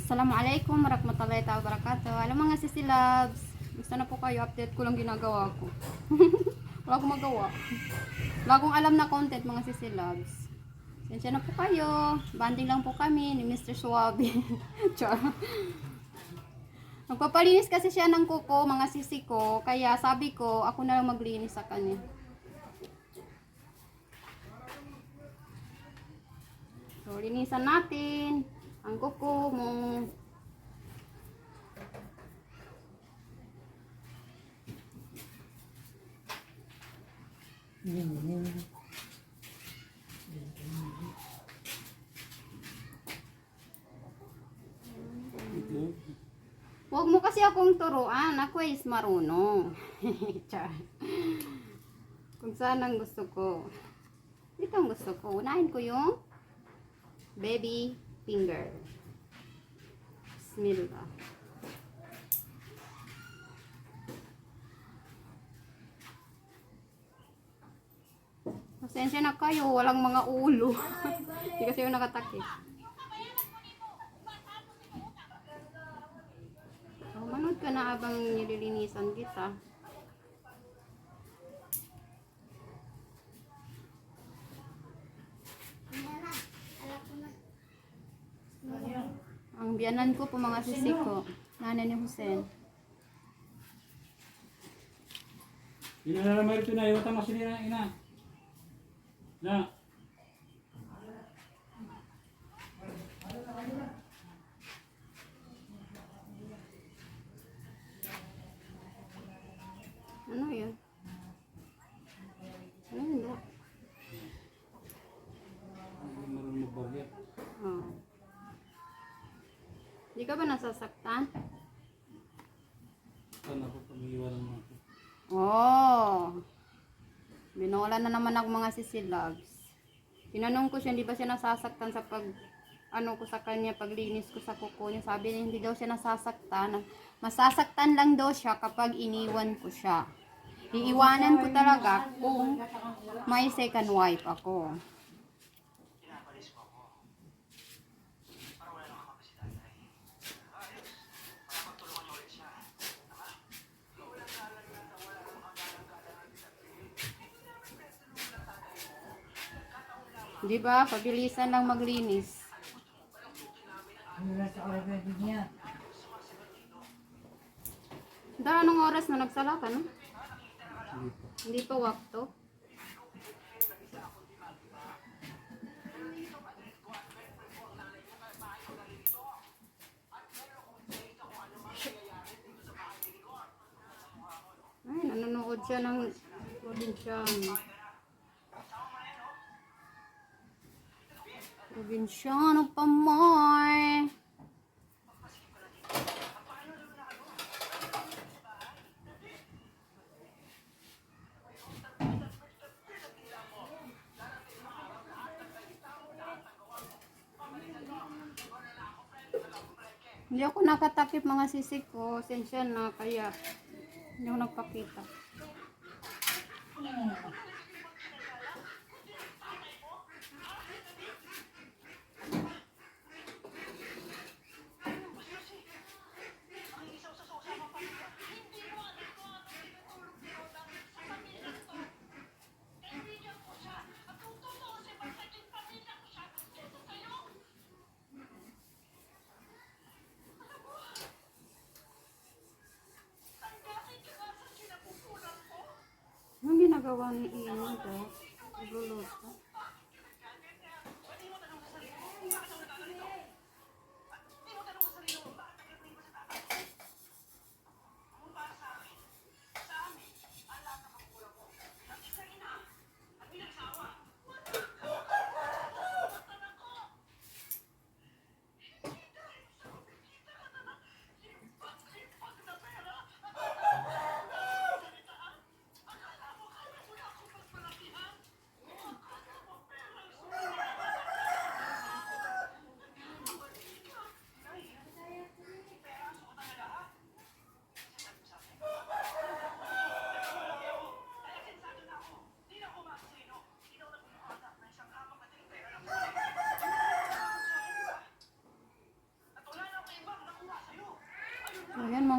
Assalamualaikum warahmatullahi wabarakatuh. Alam mga sisi loves, gusto na po kayo, update ko lang ginagawa ko. Wala akong magawa. Wala akong alam na content mga sisi loves. Sensya na po kayo. Banding lang po kami ni Mr. Suabe. Char. Nagpapalinis kasi siya ng kuko, mga sisi ko. Kaya sabi ko, ako na lang maglinis sa kanya. So, linisan natin ang kuko mo. Huwag mo kasi akong turuan. Ako is marunong. Kung saan ang gusto ko. Ito ang gusto ko. Unahin ko yung baby finger. Bismillah. Pasensya na kayo. Walang mga ulo. Hindi kasi yung nakatakip. Manood ka na habang nililinisan kita. Ang biyanan ko po mga sisi ko. Nanay ni Hussein. Ina na naman ito na. Iwata mo sila ina. Na. Ano yun? Ano yun ba? Marunong magbagya. Oh. Di ka ba nasasaktan? Saan ako pag-iwanan mo ako? Oh. Binola na naman ako mga sisi loves. Tinanong ko siya, hindi ba siya nasasaktan sa ano ko sa kanya, paglinis ko sa kuko niya. Sabi niya, hindi daw siya nasasaktan. Masasaktan lang daw siya kapag iniwan ko siya. Iiwanan ko talaga kung may second wife ako. Di ba? Pabilisan lang maglinis. Da, anong oras na nagsala ka, no? Hindi pa wakto. Ay, nanonood siya ng probinsyano. Probinsyano pa more. Hindi ako nakatakip mga sisi ko. Sensya na kaya hindi ako nagpakita. Anong ginagawa ni Ian ito? Nagluluto.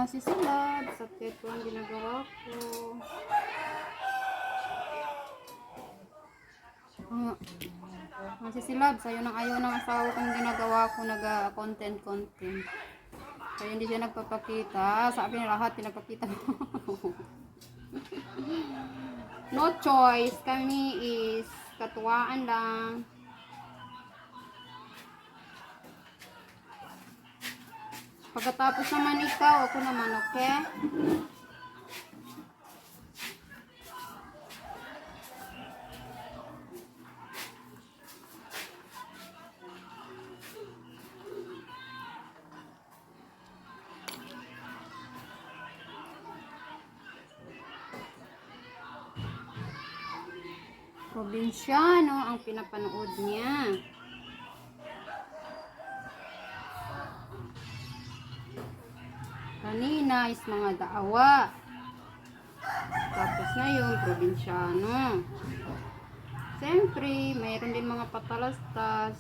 mga sisilab. Sakit po ang ginagawa ko. Mga sisilab, sa'yo nang ayaw ng asawa kong ginagawa ko, nag-content. Kaya hindi siya nagpapakita. Sabi niya lahat, pinapakita mo. No choice. Kami is katuwaan lang. Pagkatapos naman ikaw, ako naman, okay? Probinsyano ang pinapanood niya. Kanina is mga daawa. Tapos ngayon, probinsyano. Siyempre, mayroon din mga patalastas.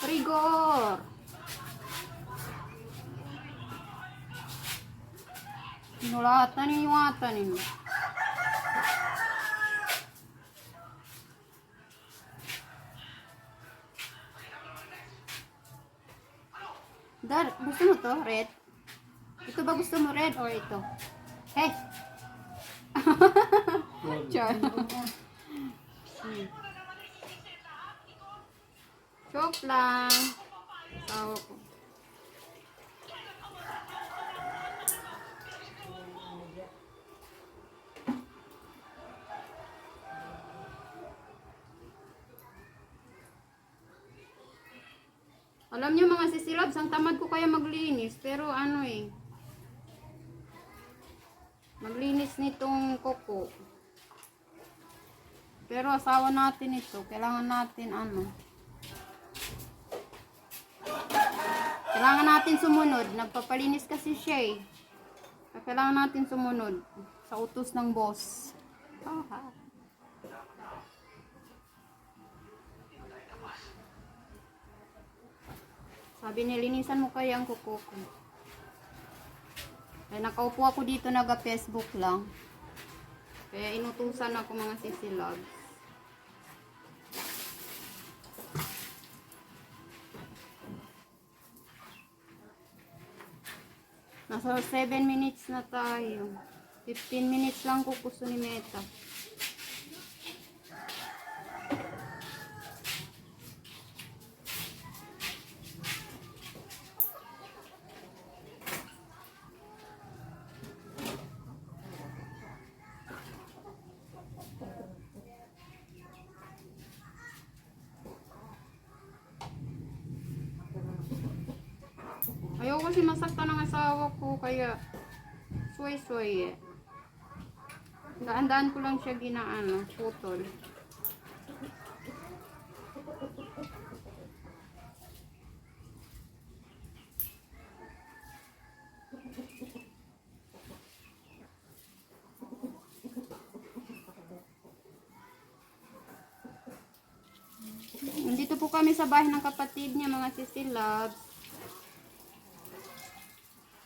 Rigor! Sinulatan yung atan ninyo. Dar, gusto mo to? Red? Ito ba gusto mo red or ito? Hey! Char. Joke lang. Tawa ko. Alam niyo mga sisilabs, ang tamad ko kaya maglinis. Pero ano eh. Maglinis nitong kuko. Pero asawa natin ito. Kailangan natin ano. Kailangan natin sumunod. Nagpapalinis kasi siya eh. Kailangan natin sumunod. Sa utos ng boss. Sabi nilinisan mo kaya ang kuko ko. Kaya nakaupo ako dito naga-Facebook lang. Kaya inutusan ako mga sisilabs. Nasa 7 minutes na tayo. 15 minutes lang ko gusto ni Meta. Ayoko kasi masaktan ng asawa ko, kaya suway-suway eh. Daan-daan ko lang siya ginaano, putol. Nandito po kami sa bahay ng kapatid niya, mga sisilabs.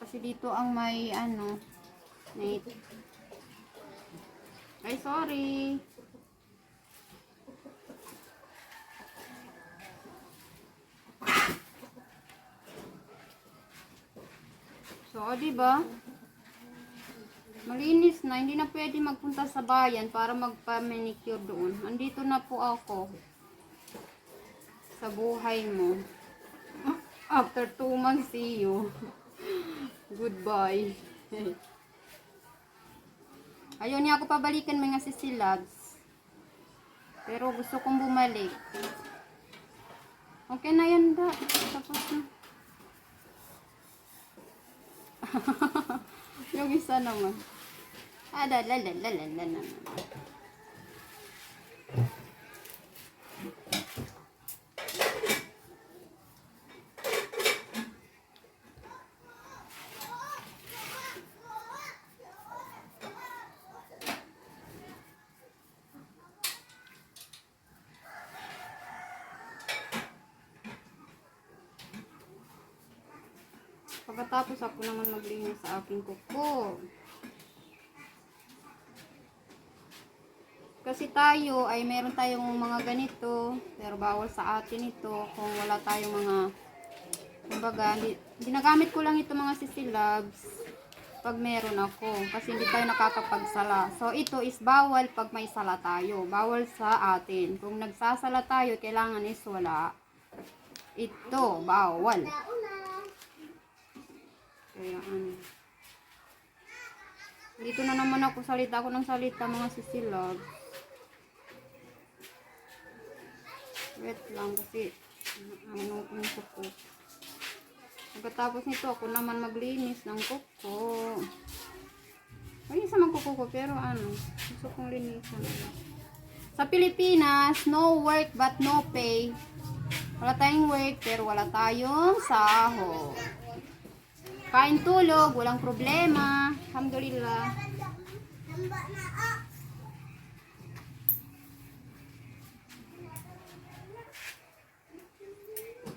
Kasi dito ang may ano, Nate. Ay, sorry. So, diba? Malinis na, hindi na pwede magpunta sa bayan para magpa-manicure doon. Andito na po ako sa buhay mo. After 2 months, see you. Goodbye. Ayaw niya ako pabalikan mga sisilabs. Pero gusto kong bumalik. Okay na yan da. Tapos na. Yung isa naman. La. Pagkatapos ako naman maglinis sa aking kuko. Kasi tayo ay meron tayong mga ganito, pero bawal sa atin ito kung wala tayong mga, kumbaga, ginagamit ko lang ito mga sisilabs pag meron ako, kasi hindi tayo nakakapagsala. So ito is bawal pag may sala tayo, bawal sa atin. Kung nagsasala tayo, kailangan is wala. Ito, bawal. Kaya ano. Dito na naman ako salita ng salita mga sisilabs. Wait lang kasi ano yung kuko. Pagkatapos nito ako naman maglinis ng kuko. Malinis naman kuko ko pero ano, gusto kong linisan. Sa Pilipinas, no work but no pay. Wala tayong work pero wala tayong sahod. Kain tulog, walang problema. Alhamdulillah.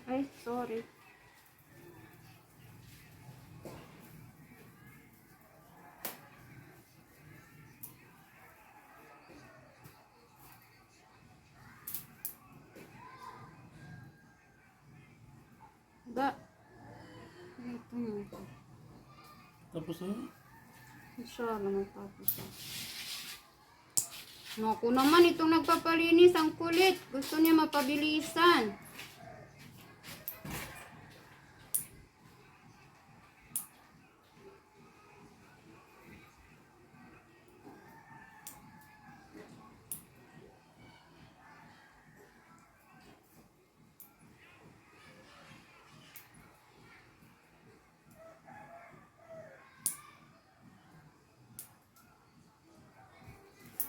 Ay, sorry. Da. Ito yun. Tapos na. Inshallah, matapos. Naku naman, itong nagpapalinis, ang kulit. Gusto niya mapabilisan.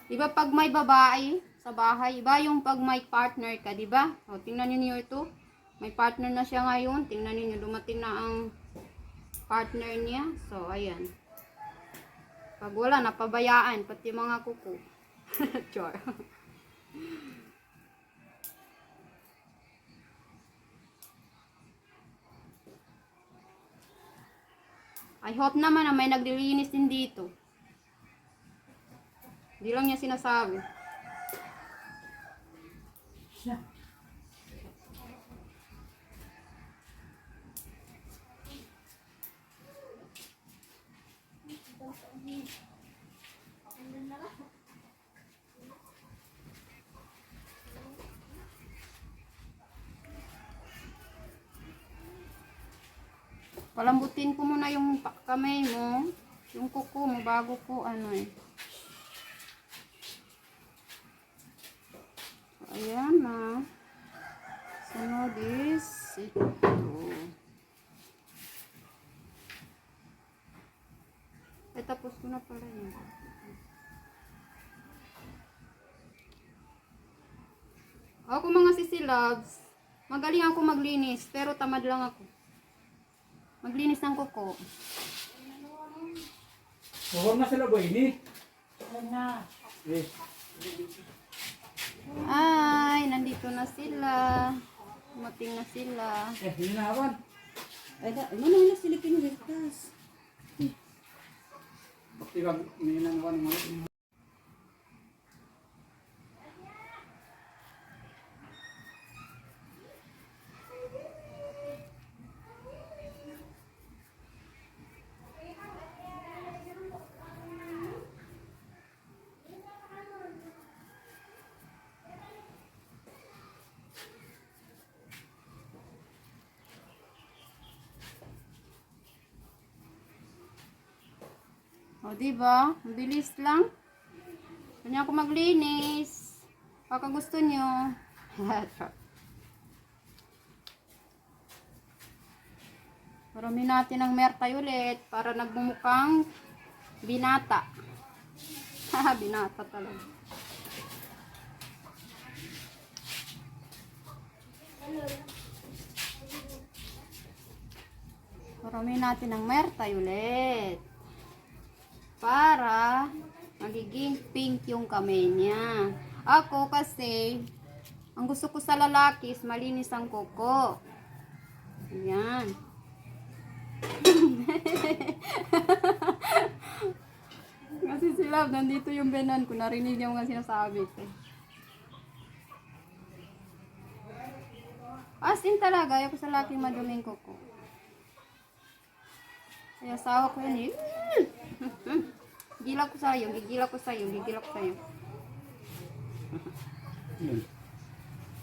Diba pag may babae sa bahay, iba yung pag may partner ka, diba? O, tingnan niyo ito. May partner na siya ngayon. Tingnan niyo, dumating na ang partner niya. So, ayan. Pag wala, napabayaan, pati mga kuko. Char. I hope naman na may naglilinis din dito. Hindi lang niya sinasabi. Palambutin ko muna yung kamay mo, yung kuko mo bago ko ano eh. So, ayan na. Sunod is ito. Ay, tapos ko na pala yun. Ako mga sisilabs, magaling ako maglinis, pero tamad lang ako. Maglinis ng kuko. Huwag na sila ba ini? Na. Eh. Ay, nandito na sila. Dumating na sila. Hindi na awan. Ay, ano na silipin yung ligtas? Bakti kag hindi na awan mo. O, diba? Ang bilis lang. Kanya ako maglinis. Baka gusto nyo. Parami natin ng mertay ulit para nagbumukhang binata. Haha, binata talaga. Parami natin ng mertay ulit. Para magiging pink yung kamay niya. Ako kasi, ang gusto ko sa lalaki is malinis ang kuko. Ayan. Kasi si Love, nandito yung benan ko. Narinig niya mga sinasabi ko. As in talaga, ayoko sa laking maduming kuko. Kaya asawa ko yun eh. Gigila ko sa'yo, gigila ko sa'yo, gigila ko sa'yo. Yun.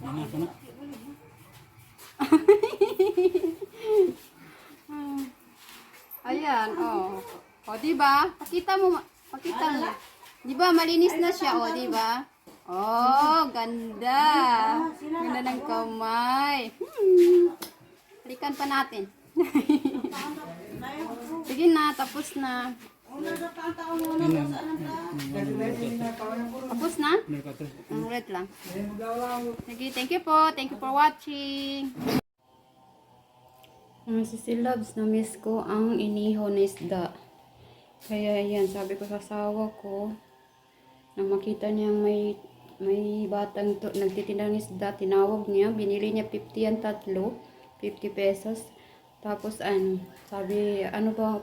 Yan na, sana. Ayan, oh. O, diba? Pakita mo, pakita mo. Diba, malinis na siya, o, diba? Oh, ganda. Ganda ng kamay. Halikan pa natin. Sige na, tapos na. Tapos na? Ulit lang. Sige, thank you po. Thank you for watching. Mga sisilabs, na-miss ko ang inihaw na isda. Kaya yan, sabi ko sa asawa ko, nang makita niyang may batang nagtitinda ng isda, tinawag niya, binili niya 50 yan tatlo, 50 pesos. Tapos sabi, ano ba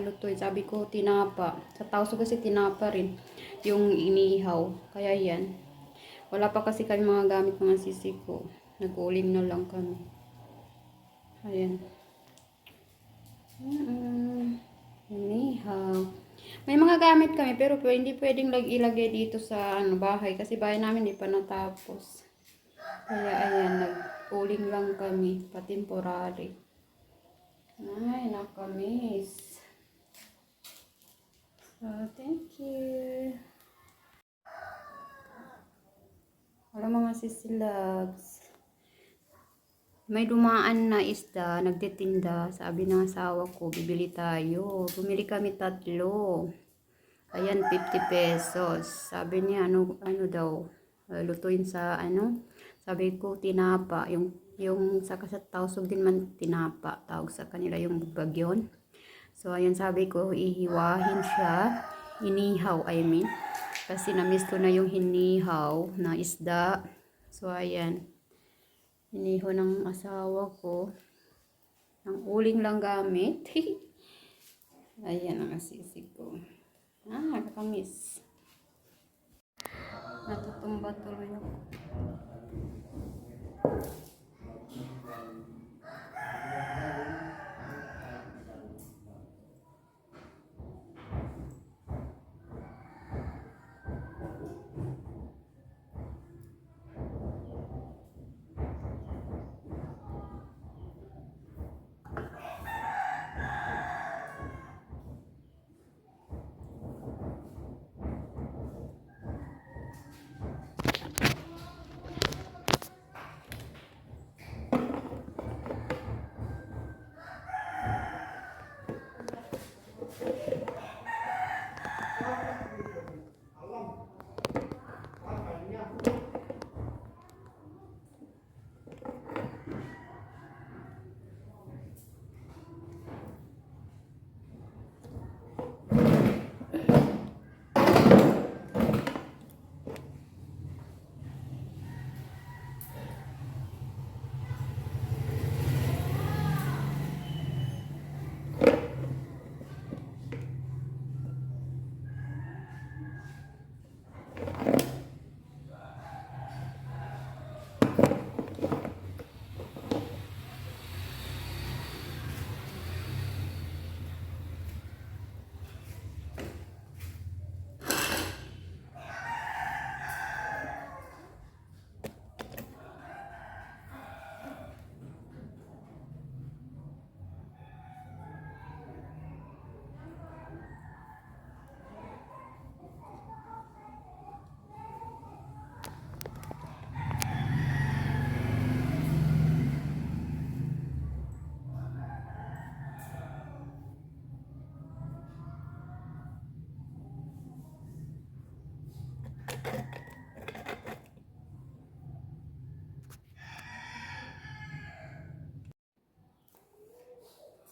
lutoy? Sabi ko, tinapa. Sa tauso kasi tinapa rin yung inihaw. Kaya yan. Wala pa kasi kami mga gamit mga sisi ko. Nag-uling na lang kami. Ayan. Inihaw. May mga gamit kami pero hindi pwedeng ilagay dito sa bahay kasi bahay namin hindi pa natapos. Kaya ayan, nag-uling lang kami, pa-temporary. Ay, nakamiss. So, thank you. Wala mga sisilags. May dumaan na isda, nagtitinda. Sabi ng asawa ko, bibili tayo. Bumili kami tatlo. Ayan, 50 pesos. Sabi niya, ano daw, lutuin sa Sabi ko, tinapa. Yung sa tausog din man tinapa. Tawag sa kanila yung bagyon. So, ayan, sabi ko, ihiwahin siya. Inihaw, I mean. Kasi na-miss ko na yung hinihaw na isda. So, ayan. Inihaw ng asawa ko. Ang uling lang gamit. Ayan ang asisig ko. Nakakamiss. Natutumba tuloy ako.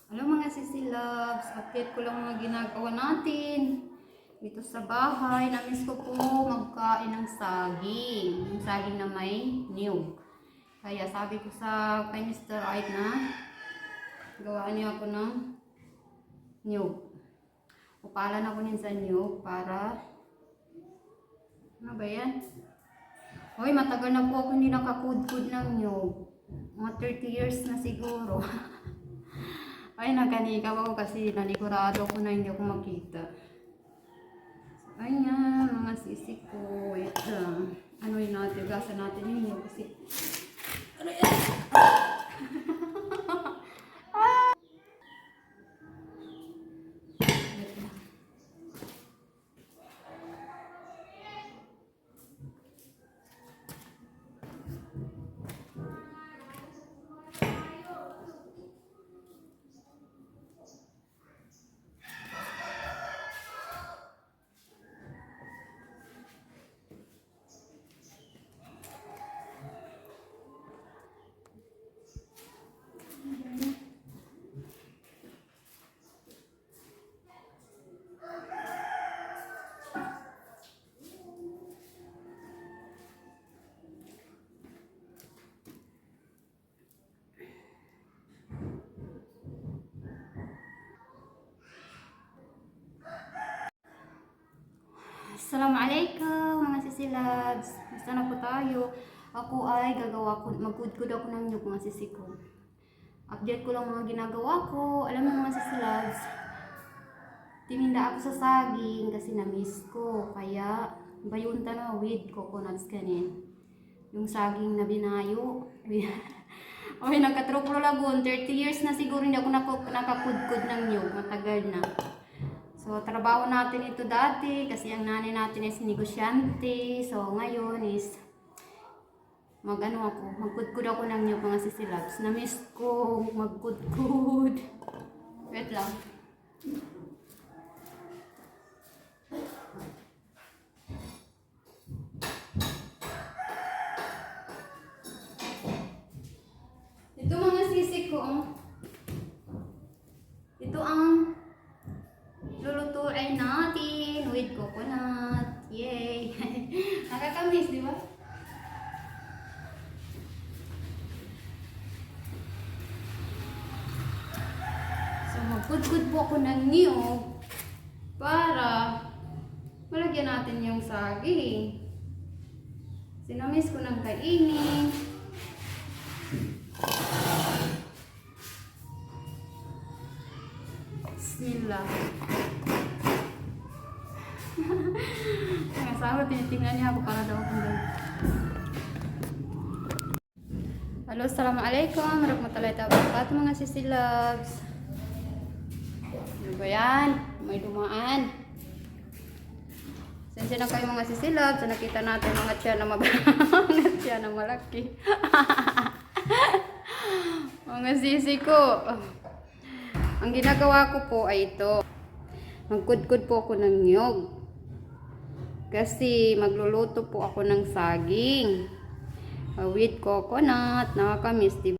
Hello mga sisilabs, update ko lang mga ginagawa natin dito sa bahay. Namiss ko po magkain ng saging. Yung saging na may niyog. Kaya sabi ko kay Mr. Right na gawaan niya ako ng niyog. Upalan ako niyan sa niyog para, ano ba yan? Hoy, matagal na po ako hindi nakakudkud ng niyog. Mga 30 years na siguro. Ay, nagkanikaw ako kasi nanigurado ko na hindi ako makita. So, ayan, mga sisi ko. Wait lang. Ano yun natin? Gasa natin yun niyog kasi... Ano yan? Wait lang. Assalamualaikum mga sisilads. Basta na po tayo. Ako ay magkudkud ako ng niyog mga sisi ko. Update ko lang mga ginagawa ko. Alam mo mga sisilads, tininda ako sa saging kasi na-miss ko. Kaya bayunta na with coconuts kanin. Yung saging na binayo. Oy, nagkatruklo lagun. 30 years na siguro hindi ako nakakudkud ng niyog. Matagal na. So, trabaho natin ito dati kasi ang nanay natin is negosyante. So, ngayon is magkudkud ako ng niyog mga sisilabs. Na-miss ko magkudkud. Wait lang. Ito mga sisi ko. Ito ang lulutuin natin with coconut. Yay! Nakakamiss, di ba? So, magkudkud po ako ng niyog para malagyan natin yung saging. Sinamiss ko ng kainin. Bismillah. Ang asawa, tinitingnan niya ako para daw akong gano'n. Hello, assalamualaikum warahmatullahi wabarakatuh mga sisilabs. Ano ba yan? May dumaan. Sensya na kayo mga sisilabs. So, nakita natin mga tiyan na mga tiyan na malaki. Mga sisi ko. Ang ginagawa ko po ay ito. Magkudkud po ako ng niyog. Kasi magluluto po ako ng saging. With coconut. Nakakamiss, diba?